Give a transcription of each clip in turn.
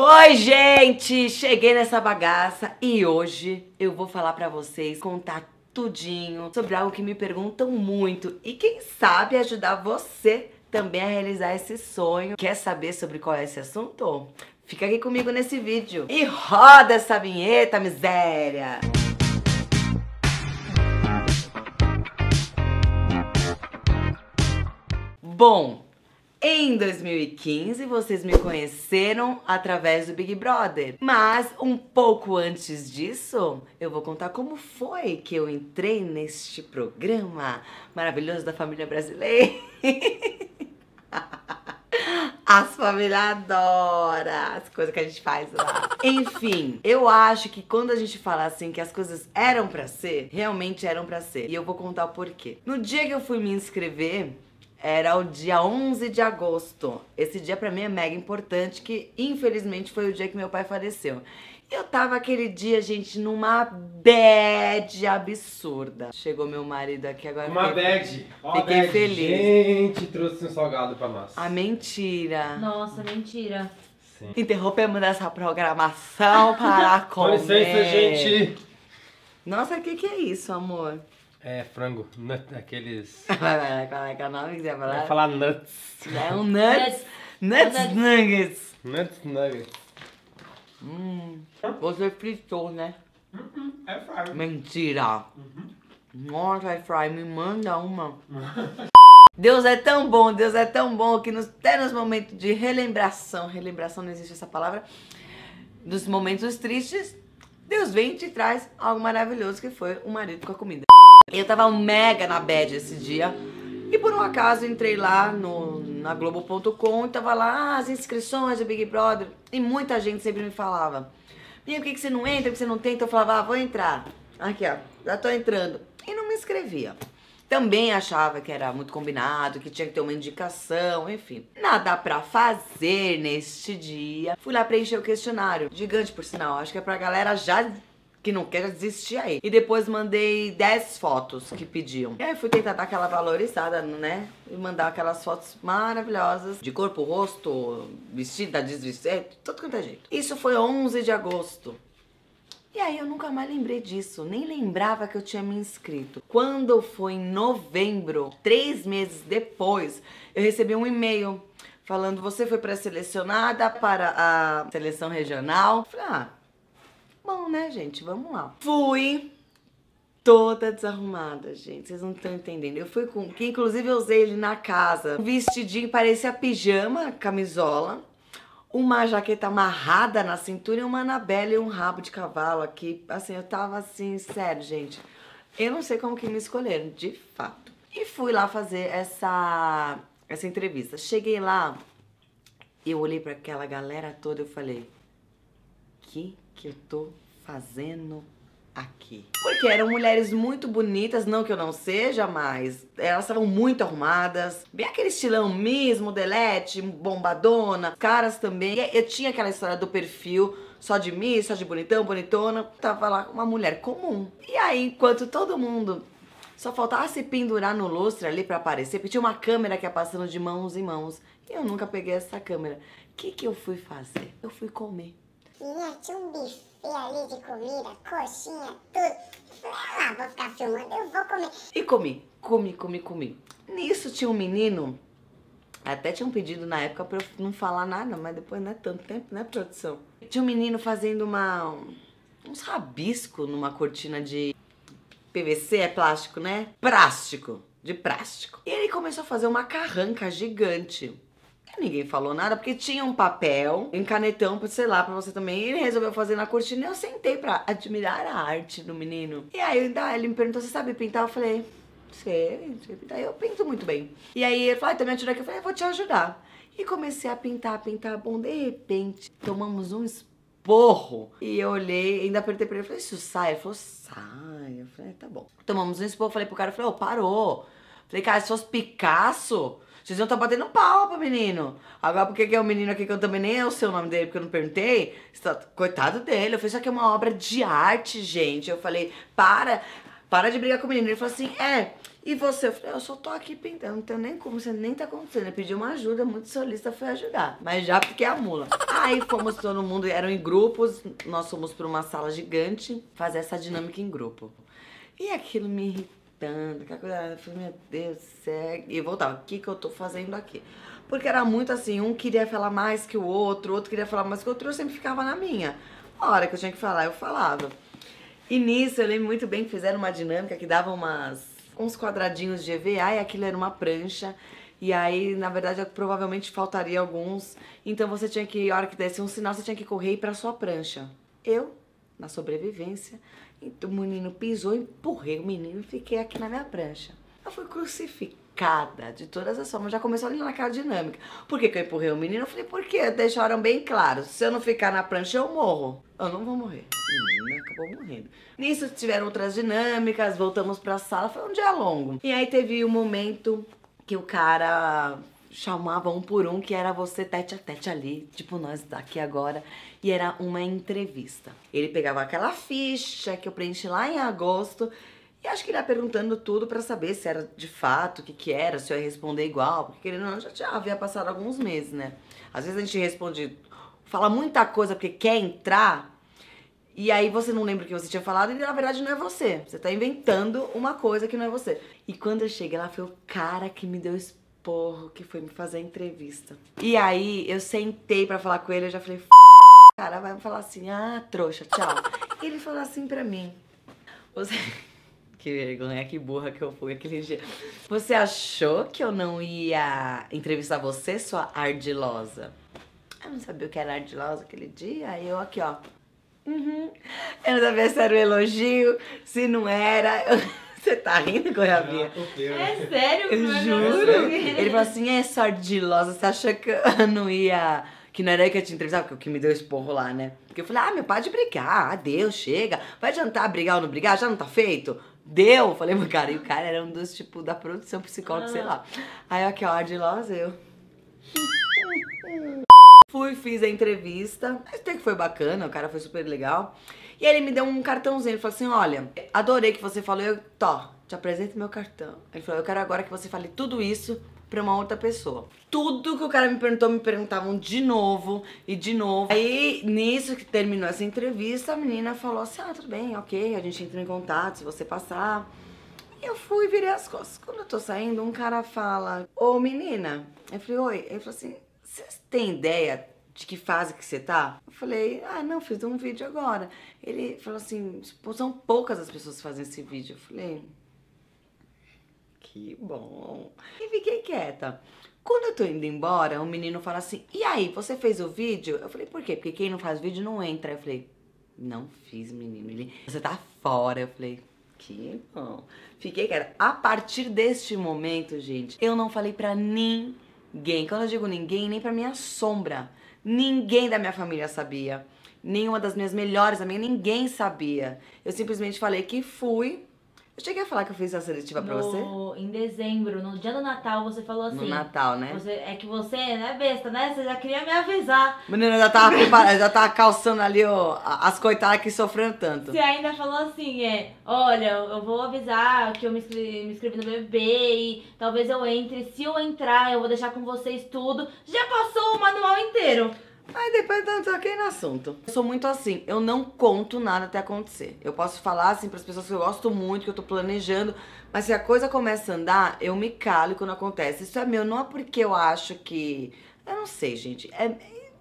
Oi, gente! Cheguei nessa bagaça e hoje eu vou falar pra vocês, contar tudinho sobre algo que me perguntam muito e quem sabe ajudar você também a realizar esse sonho. Quer saber sobre qual é esse assunto? Fica aqui comigo nesse vídeo e roda essa vinheta, miséria! Bom, em 2015 vocês me conheceram através do Big Brother, mas um pouco antes disso eu vou contar como foi que eu entrei neste programa maravilhoso da família brasileira. As famílias adoram as coisas que a gente faz lá. Enfim, eu acho que quando a gente fala assim que as coisas eram pra ser, realmente eram pra ser. E eu vou contar o porquê. No dia que eu fui me inscrever, era o dia 11 de agosto. Esse dia pra mim é mega importante, que infelizmente foi o dia que meu pai faleceu. Eu tava aquele dia, gente, numa bad absurda. Chegou meu marido aqui agora. Uma bad. Fiquei feliz. Gente, trouxe um salgado pra nós. A mentira. Nossa, mentira. Sim. Interrompemos essa programação para comer. Com licença, gente. Nossa, o que é isso, amor? É frango, aqueles... Vai, qual é que é o nome que você vai falar? Vai falar nuts. É um nuts. Nuts nuggets. Nuts nuggets. Você fritou, né? É fry. Mentira. Nossa, é fry, me manda uma. Deus é tão bom que até nos momentos de relembração não existe essa palavra, nos momentos tristes, Deus vem e te traz algo maravilhoso que foi o marido com a comida. Eu tava mega na bad esse dia e por um acaso entrei lá na Globo.com e tava lá as inscrições do Big Brother e muita gente sempre me falava: Bia, por que você não entra, por que você não tenta? Eu falava, vou entrar. Aqui, ó, já tô entrando. E não me inscrevia. Também achava que era muito combinado, que tinha que ter uma indicação, enfim. Nada pra fazer neste dia. Fui lá preencher o questionário. Gigante, por sinal. Acho que é pra galera já que não quer desistir aí. E depois mandei 10 fotos que pediam. E aí fui tentar dar aquela valorizada, né? E mandar aquelas fotos maravilhosas. De corpo, rosto, vestida, desvestida, tudo quanto é jeito. Isso foi 11 de agosto. E aí eu nunca mais lembrei disso, nem lembrava que eu tinha me inscrito. Quando foi em novembro, 3 meses depois, eu recebi um e-mail falando: você foi pré-selecionada para a seleção regional. Falei, bom, né, gente, vamos lá. Fui toda desarrumada, gente, vocês não estão entendendo. Eu fui com, que inclusive eu usei ele na casa, um vestidinho, parecia pijama, camisola, uma jaqueta amarrada na cintura e uma anabela e um rabo de cavalo aqui. Assim, eu tava assim, sério, gente. Eu não sei como que me escolheram, de fato. E fui lá fazer essa entrevista. Cheguei lá, eu olhei pra aquela galera toda e eu falei: que eu tô fazendo aqui? Porque eram mulheres muito bonitas, não que eu não seja, mas elas estavam muito arrumadas, bem aquele estilão mesmo, modelete, bombadona, caras também. E eu tinha aquela história do perfil, só de mim, só de bonitão, bonitona. Tava lá uma mulher comum. E aí, enquanto todo mundo só faltava se pendurar no lustre ali pra aparecer, porque tinha uma câmera que ia passando de mãos em mãos, e eu nunca peguei essa câmera. O que eu fui fazer? Eu fui comer. Menina, tinha um buffet ali de comida, coxinha, tudo. Falei, vou ficar filmando, eu vou comer. E comi. Nisso tinha um menino, até tinha um pedido na época pra eu não falar nada, mas depois não é tanto tempo, né, produção? Tinha um menino fazendo uns rabiscos numa cortina de PVC, é plástico, né? De plástico. E ele começou a fazer uma carranca gigante. Ninguém falou nada, porque tinha um papel, um canetão, sei lá, pra você também. E ele resolveu fazer na cortina e eu sentei pra admirar a arte do menino. E aí ele me perguntou: você sabe pintar? Eu falei: sei pintar. Eu pinto muito bem. E aí ele falou: também ajuda aqui. Eu falei: vou te ajudar. E comecei a pintar. Bom, de repente, tomamos um esporro. E eu olhei, ainda apertei pra ele, falei: isso sai? Ele falou: sai. Eu falei: tá bom. Tomamos um esporro, falei pro cara, parou. Falei: cara, se fosse Picasso, vocês iam estar batendo pau pro menino. Agora, por que é o menino aqui que eu também nem é o seu nome dele, porque eu não perguntei? Coitado dele. Eu falei: isso aqui é uma obra de arte, gente. Eu falei: para de brigar com o menino. Ele falou assim: E você? Eu falei, eu só tô aqui pintando, não tenho nem como, você nem tá acontecendo. Eu pedi uma ajuda, muito solista, foi ajudar. Mas já porque é a mula. Aí fomos todo mundo, eram em grupos, nós fomos pra uma sala gigante fazer essa dinâmica em grupo. E aquilo me irritando, aquela coisa, eu falei, meu Deus do céu. E eu voltava, o que que eu tô fazendo aqui? Porque era muito assim, um queria falar mais que o outro queria falar mais que o outro, eu sempre ficava na minha. A hora que eu tinha que falar, eu falava. E nisso, eu lembro muito bem que fizeram uma dinâmica que dava uns quadradinhos de EVA e aquilo era uma prancha. E aí, na verdade, provavelmente faltaria alguns. Então você tinha que, a hora que desse um sinal, você tinha que correr e ir pra sua prancha. Eu, na sobrevivência, o menino pisou, empurrei o menino e fiquei aqui na minha prancha. Eu fui crucificada de todas as formas. Já começou ali naquela dinâmica. Por que que eu empurrei o menino? Eu falei, porque deixaram bem claro. Se eu não ficar na prancha, eu morro. Eu não vou morrer. O menino acabou morrendo. Nisso tiveram outras dinâmicas, voltamos pra sala. Foi um dia longo. E aí teve um momento que o cara chamava um por um, que era você tete a tete ali, tipo nós daqui agora, e era uma entrevista. Ele pegava aquela ficha que eu preenchi lá em agosto, e acho que ele ia perguntando tudo pra saber se era de fato, o que que era, se eu ia responder igual, porque ele não já havia passado alguns meses, né? Às vezes a gente responde, fala muita coisa porque quer entrar, e aí você não lembra o que você tinha falado e na verdade não é você. Você tá inventando uma coisa que não é você. E quando eu cheguei lá, foi o cara que me deu esporro, que foi me fazer a entrevista. E aí eu sentei pra falar com ele, eu já falei, cara, vai me falar assim, ah, trouxa, tchau. E ele falou assim pra mim, você... Que vergonha, que burra que eu fui aquele dia. Você achou que eu não ia entrevistar você, sua ardilosa? Eu não sabia o que era ardilosa aquele dia, aí eu aqui, ó. Eu não sabia se era um elogio, se não era. Você tá rindo, Goiabinha? É sério? Eu juro. Ele falou assim, é sua ardilosa, você achou que eu não ia... Que não era eu que ia te entrevistar, porque o que me deu esporro lá, né? Porque eu falei, meu, pode brigar, adeus, chega. Vai adiantar brigar ou não brigar? Já não tá feito? Deu! Falei pro cara, e o cara era um dos, tipo, da produção psicóloga, sei lá. Aí aqui, ó, ardilosa, eu... Fui, fiz a entrevista, até que foi bacana, o cara foi super legal. E aí ele me deu um cartãozinho, ele falou assim, olha, adorei que você falou, eu, te apresento meu cartão. Ele falou, eu quero agora que você fale tudo isso pra uma outra pessoa. Tudo que o cara me perguntou, me perguntavam de novo e de novo. Aí, nisso que terminou essa entrevista, a menina falou assim, tudo bem, ok, a gente entra em contato, se você passar. E eu fui e virei as costas. Quando eu tô saindo, um cara fala, ô menina, eu falei, oi. Ele falou assim, vocês têm ideia de que fase que você tá? Eu falei, não, fiz um vídeo agora. Ele falou assim, são poucas as pessoas que fazem esse vídeo. Eu falei, que bom. E fiquei quieta. Quando eu tô indo embora, o menino fala assim, e aí, você fez o vídeo? Eu falei, por quê? Porque quem não faz vídeo não entra. Eu falei, não fiz, menino. Ele, você tá fora. Eu falei, que bom. Fiquei quieta. A partir deste momento, gente, eu não falei pra ninguém. Quando eu digo ninguém, nem pra minha sombra. Ninguém da minha família sabia. Nenhuma das minhas melhores amigas, ninguém sabia. Eu simplesmente falei que fui. Eu cheguei a falar que eu fiz a seletiva pra você? Em dezembro, no dia do Natal, você falou assim... No Natal, né? É que você não é besta, né? Você já queria me avisar. Menina, já tava preparada, já tava calçando ali ó, as coitadas que sofreram tanto. Você ainda falou assim, olha, eu vou avisar que eu me inscrevi no BBB e talvez eu entre. Se eu entrar, eu vou deixar com vocês tudo. Já passou o manual inteiro. Aí depois eu toquei no assunto. Eu sou muito assim, eu não conto nada até acontecer. Eu posso falar assim pras pessoas que eu gosto muito, que eu tô planejando, mas se a coisa começa a andar, eu me calo quando acontece. Isso é meu, não é porque eu acho que... Eu não sei, gente.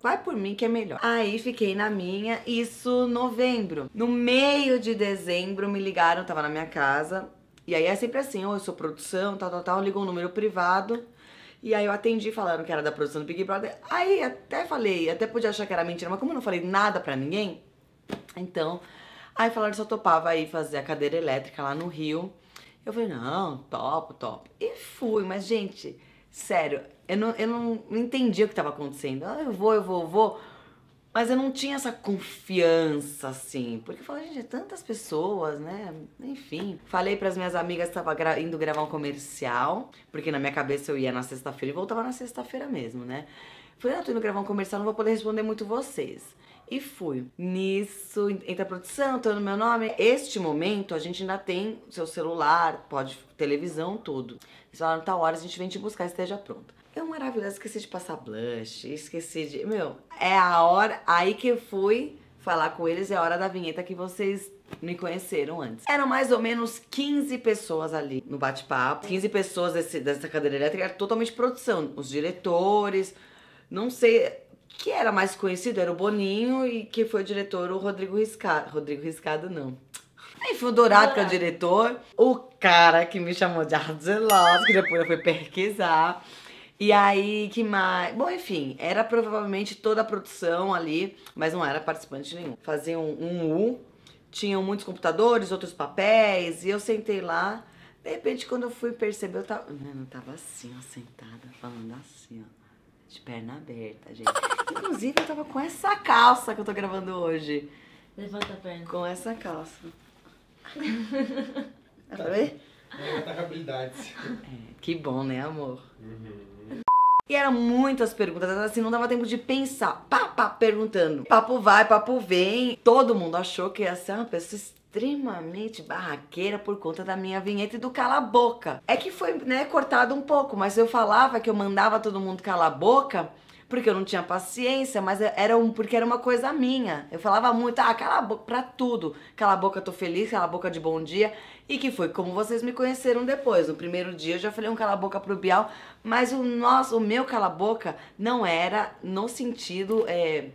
Vai por mim que é melhor. Aí fiquei na minha, isso novembro. No meio de dezembro me ligaram, tava na minha casa. E aí é sempre assim, eu sou produção, tal, ligou um número privado. E aí eu atendi, falaram que era da produção do Big Brother. Aí até falei, até podia achar que era mentira, mas como eu não falei nada pra ninguém, então... Aí falaram se eu topava aí fazer a cadeira elétrica lá no Rio. Eu falei, não, topo. E fui, mas gente, sério, eu não entendi o que tava acontecendo. Eu vou. Mas eu não tinha essa confiança, assim. Porque eu falei, gente, é tantas pessoas, né? Enfim. Falei pras minhas amigas que tava indo gravar um comercial. Porque na minha cabeça eu ia na sexta-feira e voltava na sexta-feira mesmo, né? Falei, tô indo gravar um comercial, não vou poder responder muito vocês. E fui. Nisso, entra a produção, tô no meu nome. Este momento, a gente ainda tem seu celular, pode, televisão, tudo. Eles falaram, tal hora a gente vem te buscar, esteja pronta. Eu, maravilhosa, esqueci de passar blush, esqueci de... Meu, é a hora, aí que eu fui falar com eles, é a hora da vinheta que vocês me conheceram antes. Eram mais ou menos 15 pessoas ali no bate-papo. 15 pessoas dessa cadeira elétrica, era totalmente produção. Os diretores, não sei... Que era mais conhecido era o Boninho e que foi o diretor o Rodrigo Riscado. Rodrigo Riscado, não. Enfim, o Dourado, que é o diretor. O cara que me chamou de Arzelosa, que depois eu fui pesquisar. E aí, que mais... Bom, enfim, era provavelmente toda a produção ali, mas não era participante nenhum. Faziam um U, tinham muitos computadores, outros papéis, e eu sentei lá. De repente, quando eu fui perceber, eu tava assim, ó, sentada, falando assim, ó. De perna aberta, gente. Inclusive, eu tava com essa calça que eu tô gravando hoje. Levanta a perna. Com essa calça. Tá vendo? Tá com habilidades. Que bom, né, amor? E eram muitas perguntas, assim, não dava tempo de pensar. Pá, perguntando. Papo vai, papo vem. Todo mundo achou que ia ser uma pessoa extremamente barraqueira por conta da minha vinheta e do cala a boca. É que foi, né, cortado um pouco, mas eu falava que eu mandava todo mundo calar a boca porque eu não tinha paciência, mas porque era uma coisa minha. Eu falava muito, cala a boca pra tudo. Cala a boca, tô feliz, cala a boca de bom dia. E que foi como vocês me conheceram depois. No primeiro dia eu já falei um cala a boca pro Bial, mas o meu cala a boca não era no sentido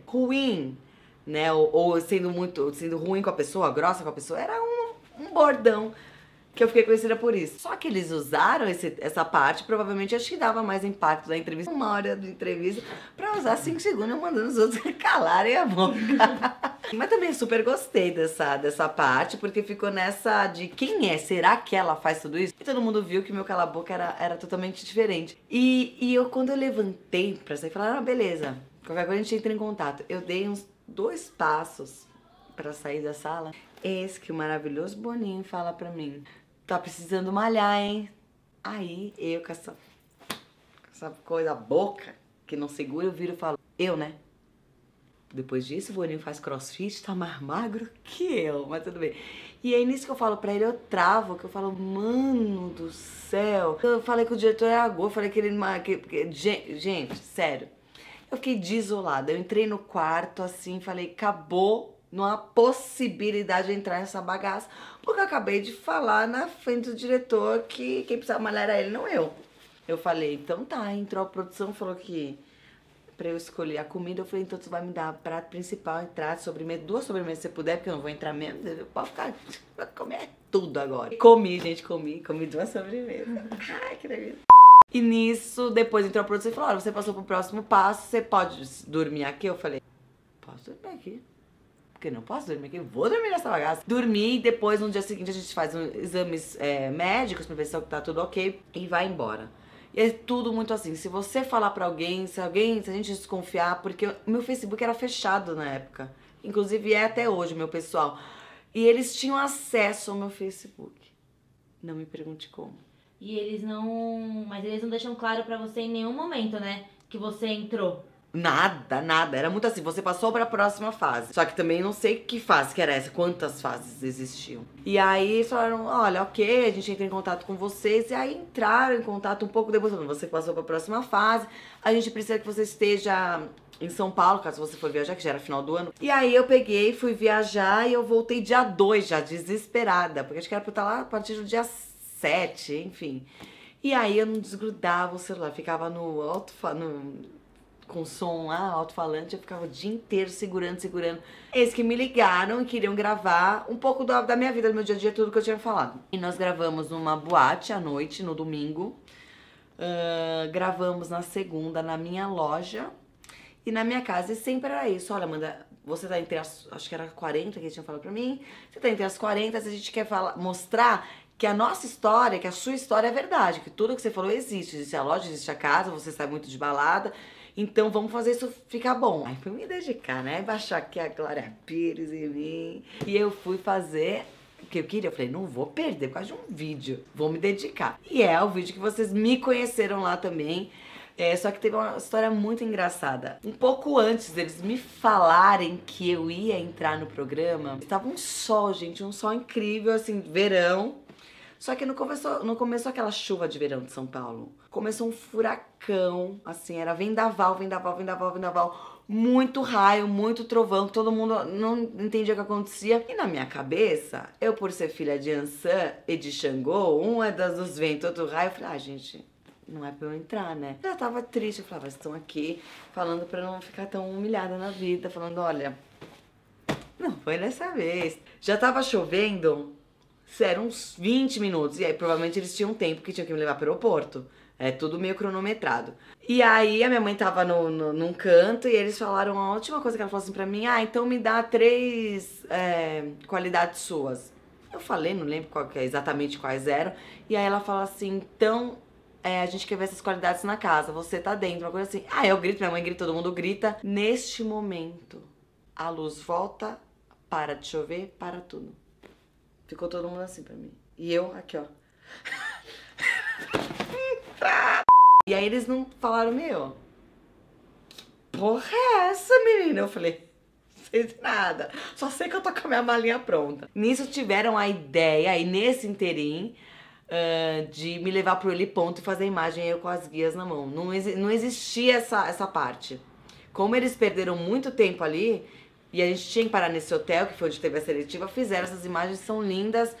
ruim, né, ou sendo ruim com a pessoa, grossa com a pessoa, era um bordão que eu fiquei conhecida por isso. Só que eles usaram essa parte, provavelmente acho que dava mais impacto da entrevista, 1 hora de entrevista, pra usar 5 segundos eu mandando os outros calarem a boca. Mas também super gostei dessa parte, porque ficou nessa de quem é? Será que ela faz tudo isso? E todo mundo viu que meu cala-boca era totalmente diferente. E quando eu levantei pra sair, falaram, beleza, qualquer coisa a gente entra em contato. Eu dei uns 2 passos pra sair da sala. Eis que o maravilhoso Boninho fala pra mim, tá precisando malhar, hein? Aí eu com essa coisa, boca, que não segura, eu viro e falo, eu, né? Depois disso, o Boninho faz crossfit, tá mais magro que eu, mas tudo bem. E aí, nisso que eu falo pra ele, eu travo, que eu falo, mano do céu. Eu falei que o diretor é agor, falei que ele... Gente, sério. Eu fiquei desolada, eu entrei no quarto, assim, falei, acabou. Não há possibilidade de entrar nessa bagaça, porque eu acabei de falar na frente do diretor que quem precisava malhar era ele, não eu. Eu falei, então tá, entrou a produção, falou que pra eu escolher a comida, eu falei, então tu vai me dar prato principal, entrada, sobremesa, 2 sobremesas se puder, porque eu não vou entrar mesmo, pode ficar, vai comer tudo agora. Comi, gente, comi 2 sobremesas. Ai, que delícia. E nisso, depois entrou a produção e falou, olha, você passou pro próximo passo, você pode dormir aqui? Eu falei, posso dormir aqui. Porque não posso dormir aqui, vou dormir nessa bagaça. Dormi e depois, no dia seguinte, a gente faz exames médicos pra ver se tá tudo ok e vai embora. E é tudo muito assim, se você falar pra alguém, se a gente desconfiar, porque o meu Facebook era fechado na época. Inclusive é até hoje, meu pessoal. E eles tinham acesso ao meu Facebook. Não me pergunte como. E eles não... Mas eles não deixam claro pra você em nenhum momento, né? Que você entrou. Nada. Era muito assim, você passou pra próxima fase. Só que também não sei que fase que era essa, quantas fases existiam. E aí eles falaram, olha, ok, a gente entra em contato com vocês. E aí entraram em contato um pouco depois, você passou pra próxima fase. A gente precisa que você esteja em São Paulo, caso você for viajar, que já era final do ano. E aí eu peguei, fui viajar e eu voltei dia 2, já desesperada. Porque acho que era pra eu estar lá a partir do dia 7, enfim. E aí eu não desgrudava o celular, ficava com som lá, alto-falante, eu ficava o dia inteiro segurando. Eles que me ligaram e queriam gravar um pouco da minha vida, do meu dia a dia, tudo que eu tinha falado. E nós gravamos numa boate à noite, no domingo. Gravamos na segunda, na minha loja e na minha casa. E sempre era isso, olha, Amanda, você tá entre as, acho que era 40 que eles tinham falado pra mim. Você tá entre as 40, se a gente quer mostrar que a nossa história, que a sua história é verdade, que tudo que você falou existe. Existe a loja, existe a casa, você sai muito de balada. Então vamos fazer isso ficar bom. Aí fui me dedicar, né? Baixar aqui a Glória Pires em mim. E eu fui fazer o que eu queria. Eu falei, não vou perder por causa de um vídeo. Vou me dedicar. E é o vídeo que vocês me conheceram lá também. Só que teve uma história muito engraçada. Um pouco antes deles me falarem que eu ia entrar no programa, estava um sol, gente, um sol incrível, assim, verão. Só que não começou aquela chuva de verão de São Paulo. Começou um furacão, assim, era vendaval. Muito raio, muito trovão, todo mundo não entendia o que acontecia. E na minha cabeça, eu por ser filha de Ansan e de Xangô, um é dos ventos, outro raio, eu falei, gente, não é pra eu entrar, né? Eu já tava triste, eu falava, eles estão aqui falando pra não ficar tão humilhada na vida, falando, olha, não foi dessa vez. Já tava chovendo, eram uns 20 minutos, e aí provavelmente eles tinham tempo que tinham que me levar pro aeroporto. É tudo meio cronometrado. E aí a minha mãe tava num canto e eles falaram a última coisa que ela falou assim pra mim, então me dá 3 qualidades suas. Eu falei, não lembro exatamente quais eram. E aí ela fala assim, então a gente quer ver essas qualidades na casa, você tá dentro, uma coisa assim. Eu grito, minha mãe grita, todo mundo grita. Neste momento, a luz volta, para de chover, para tudo. Ficou todo mundo assim pra mim. E eu aqui, ó. E aí eles não falaram, meu, que porra é essa, menina? Eu falei, não sei de nada, só sei que eu tô com a minha malinha pronta. Nisso tiveram a ideia, aí nesse interim, de me levar pro heliponto e fazer a imagem eu com as guias na mão. Não existia essa parte. Como eles perderam muito tempo ali, e a gente tinha que parar nesse hotel, que foi onde teve a seletiva, fizeram essas imagens, são lindas.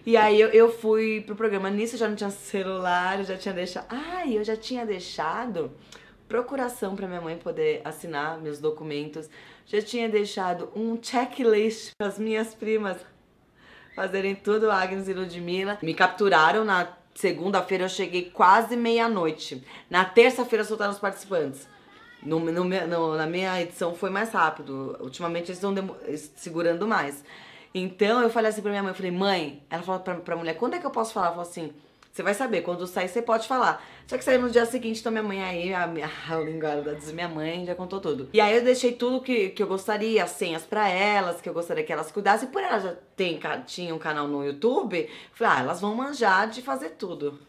E aí eu fui pro programa. Nisso eu já não tinha celular, eu já tinha deixado... eu já tinha deixado procuração pra minha mãe poder assinar meus documentos. Já tinha deixado um checklist para as minhas primas fazerem tudo, Agnes e Ludmilla. Me capturaram na segunda-feira, eu cheguei quase meia-noite. Na terça-feira soltaram os participantes. Na minha edição foi mais rápido. Ultimamente eles estão segurando mais. Então eu falei assim pra minha mãe, eu falei, mãe, ela falou pra mulher, quando é que eu posso falar? Ela falou assim, você vai saber, quando sair você pode falar. Só que saiu no dia seguinte, então minha mãe aí, a linguada da minha mãe já contou tudo. E aí eu deixei tudo que eu gostaria, as senhas pra elas, que eu gostaria que elas cuidassem. E por elas já tinha um canal no YouTube, eu falei, elas vão manjar de fazer tudo.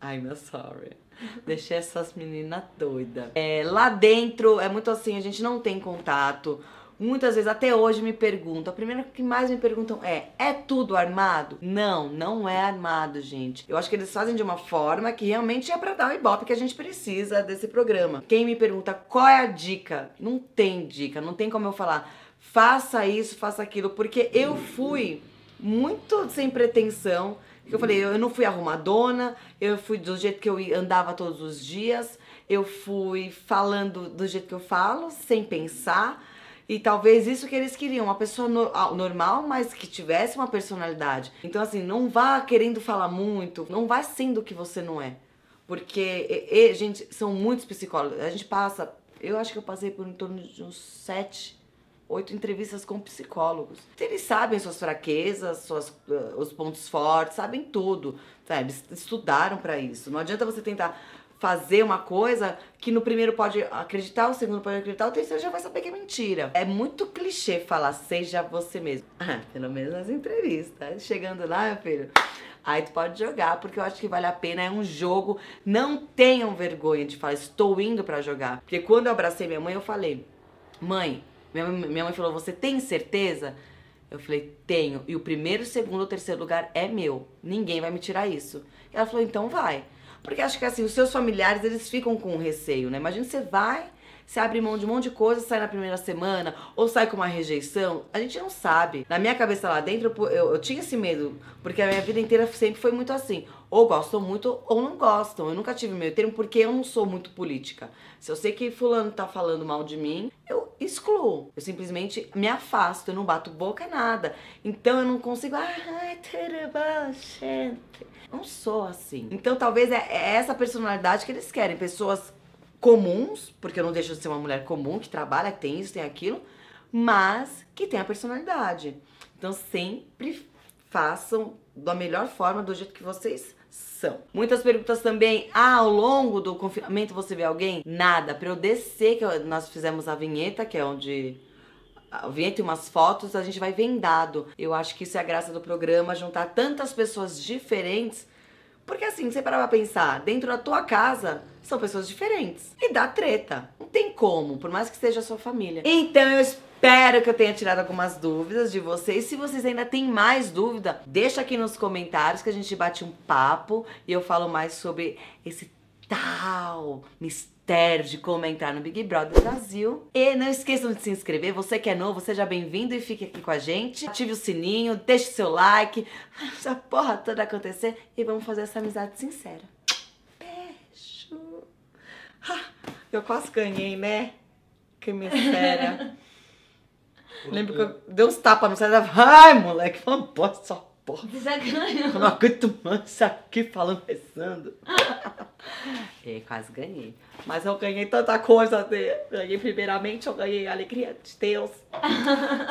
I'm sorry. Deixei essas meninas doidas. Lá dentro, é muito assim, a gente não tem contato. Muitas vezes, até hoje, me perguntam. A primeira que mais me perguntam é tudo armado? Não, não é armado, gente. Eu acho que eles fazem de uma forma que realmente é pra dar o ibope que a gente precisa desse programa. Quem me pergunta qual é a dica? Não tem dica, não tem como eu falar faça isso, faça aquilo. Porque eu fui muito sem pretensão. Eu falei, eu não fui arrumadona, eu fui do jeito que eu andava todos os dias. Eu fui falando do jeito que eu falo, sem pensar. E talvez isso que eles queriam, uma pessoa normal, mas que tivesse uma personalidade. Então assim, não vá querendo falar muito, não vá sendo o que você não é. Porque, gente, são muitos psicólogos. A gente passa, eu acho que eu passei por em torno de uns 7, 8 entrevistas com psicólogos. Eles sabem suas fraquezas, os pontos fortes, sabem tudo. Sabe? Eles estudaram pra isso. Não adianta você tentar fazer uma coisa que no primeiro pode acreditar, o segundo pode acreditar, o terceiro já vai saber que é mentira. É muito clichê falar, seja você mesmo. Pelo menos nas entrevistas. Chegando lá, meu filho, aí tu pode jogar, porque eu acho que vale a pena, é um jogo. Não tenham vergonha de falar, estou indo pra jogar. Porque quando eu abracei minha mãe, eu falei, mãe, minha mãe falou, você tem certeza? Eu falei, tenho. E o primeiro, segundo ou terceiro lugar é meu. Ninguém vai me tirar isso. E ela falou, então vai. Porque acho que assim, os seus familiares, eles ficam com receio, né? Imagina você vai, você abre mão de um monte de coisa, sai na primeira semana, ou sai com uma rejeição. A gente não sabe. Na minha cabeça lá dentro, eu tinha esse medo, porque a minha vida inteira sempre foi muito assim. Ou gostam muito, ou não gostam. Eu nunca tive meio termo, porque eu não sou muito política. Se eu sei que fulano tá falando mal de mim, eu excluo. Eu simplesmente me afasto, eu não bato boca, nada. Então eu não consigo, tudo bom, gente. Não sou assim. Então talvez é essa personalidade que eles querem. Pessoas comuns, porque eu não deixo de ser uma mulher comum, que trabalha, que tem isso, tem aquilo, mas que tem a personalidade. Então sempre façam da melhor forma, do jeito que vocês são. Muitas perguntas também, ao longo do confinamento você vê alguém? Nada. Pra eu descer, nós fizemos a vinheta, que é onde... A vinheta e umas fotos, a gente vai vendado. Eu acho que isso é a graça do programa, juntar tantas pessoas diferentes Porque assim, você parar pra pensar, dentro da tua casa são pessoas diferentes. E dá treta. Não tem como, por mais que seja a sua família. Então eu espero que eu tenha tirado algumas dúvidas de vocês. Se vocês ainda têm mais dúvida, deixa aqui nos comentários que a gente bate um papo e eu falo mais sobre esse tal mistério de como entrar no Big Brother Brasil. E não esqueçam de se inscrever, você que é novo, seja bem-vindo e fique aqui com a gente. Ative o sininho, deixe seu like, essa porra toda acontecer e vamos fazer essa amizade sincera. Beijo! Eu quase ganhei, né? Que mistério. Lembro que eu dei uns tapas no céu. Ai, moleque, falando bosta, essa porra. Você já ganhou. Eu não aguento mais isso aqui falando, rezando. Quase ganhei. Mas eu ganhei tanta coisa. Ganhei primeiramente, eu ganhei a alegria de Deus.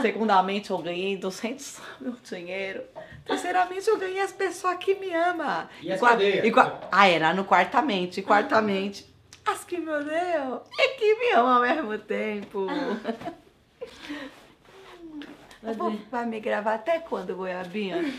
Segundamente, eu ganhei 200 mil dinheiro. Terceiramente, eu ganhei as pessoas que me amam. E as cadeias? Era no quartamente. E quartamente, as que me odeiam e que me amam ao mesmo tempo. Vai me gravar até quando, Goiabinha?